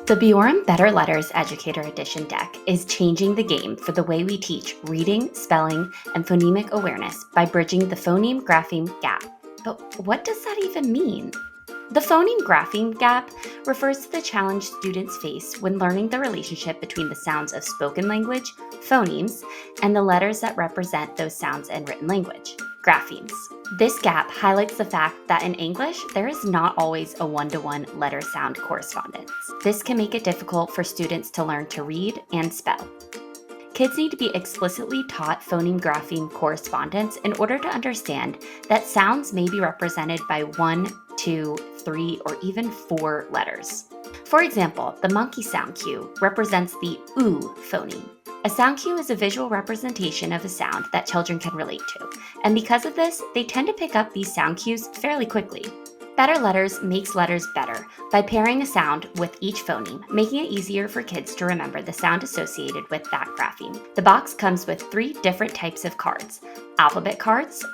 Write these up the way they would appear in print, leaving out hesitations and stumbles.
The Bjorem Better Letters Educator Edition deck is changing the game for the way we teach reading, spelling, and phonemic awareness by bridging the phoneme-grapheme gap. But what does that even mean? The phoneme-grapheme gap refers to the challenge students face when learning the relationship between the sounds of spoken language, phonemes, and the letters that represent those sounds in written language, graphemes. This gap highlights the fact that in English, there is not always a one-to-one letter-sound correspondence. This can make it difficult for students to learn to read and spell. Kids need to be explicitly taught phoneme-grapheme correspondence in order to understand that sounds may be represented by 1, 2, 3, or even 4 letters. For example, the monkey sound cue represents the oo phoneme. A sound cue is a visual representation of a sound that children can relate to, and because of this, they tend to pick up these sound cues fairly quickly. Better Letters makes letters better by pairing a sound with each phoneme, making it easier for kids to remember the sound associated with that grapheme. The box comes with 3 different types of cards: alphabet cards,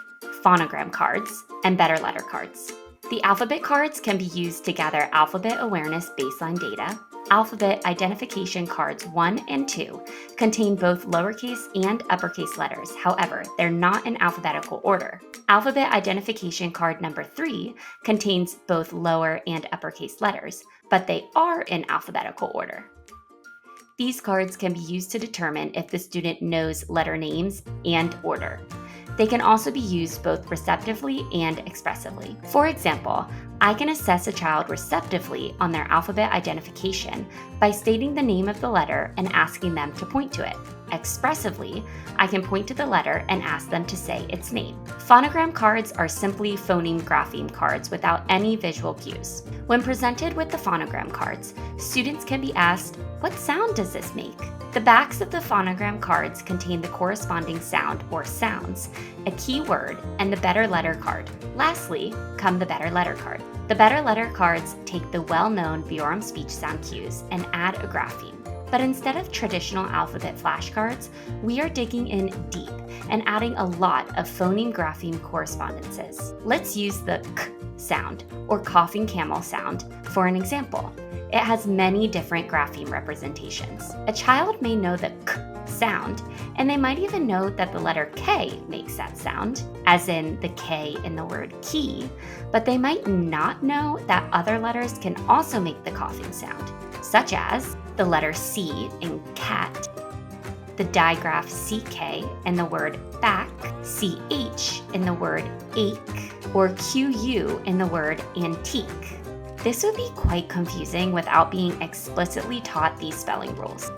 phonogram cards, and better letter cards. The alphabet cards can be used to gather alphabet awareness baseline data. Alphabet identification cards 1 and 2 contain both lowercase and uppercase letters. However, they're not in alphabetical order. Alphabet identification card number 3 contains both lower and uppercase letters, but they are in alphabetical order. These cards can be used to determine if the student knows letter names and order. They can also be used both receptively and expressively. For example, I can assess a child receptively on their alphabet identification by stating the name of the letter and asking them to point to it. Expressively, I can point to the letter and ask them to say its name. Phonogram cards are simply phoneme-grapheme cards without any visual cues. When presented with the phonogram cards, students can be asked, "What sound does this make?" The backs of the phonogram cards contain the corresponding sound or sounds, a key word, and the better letter card. Lastly, come the better letter card. The better letter cards take the well-known Bjorem speech sound cues and add a grapheme. But instead of traditional alphabet flashcards, we are digging in deep and adding a lot of phoneme-grapheme correspondences. Let's use the k sound, or coughing camel sound, for an example. It has many different grapheme representations. A child may know the k sound, and they might even know that the letter K makes that sound, as in the K in the word key, but they might not know that other letters can also make the coughing sound, such as the letter C in cat, the digraph CK in the word back, CH in the word ache, or QU in the word antique. This would be quite confusing without being explicitly taught these spelling rules.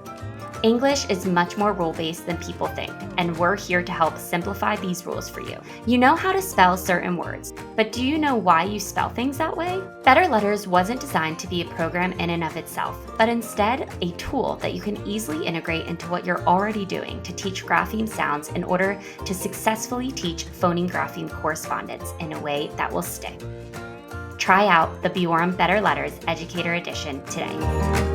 English is much more rule-based than people think, and we're here to help simplify these rules for you. You know how to spell certain words, but do you know why you spell things that way? Better Letters wasn't designed to be a program in and of itself, but instead a tool that you can easily integrate into what you're already doing to teach grapheme sounds in order to successfully teach phoneme-grapheme correspondence in a way that will stick. Try out the Bjorem Better Letters Educator Edition today.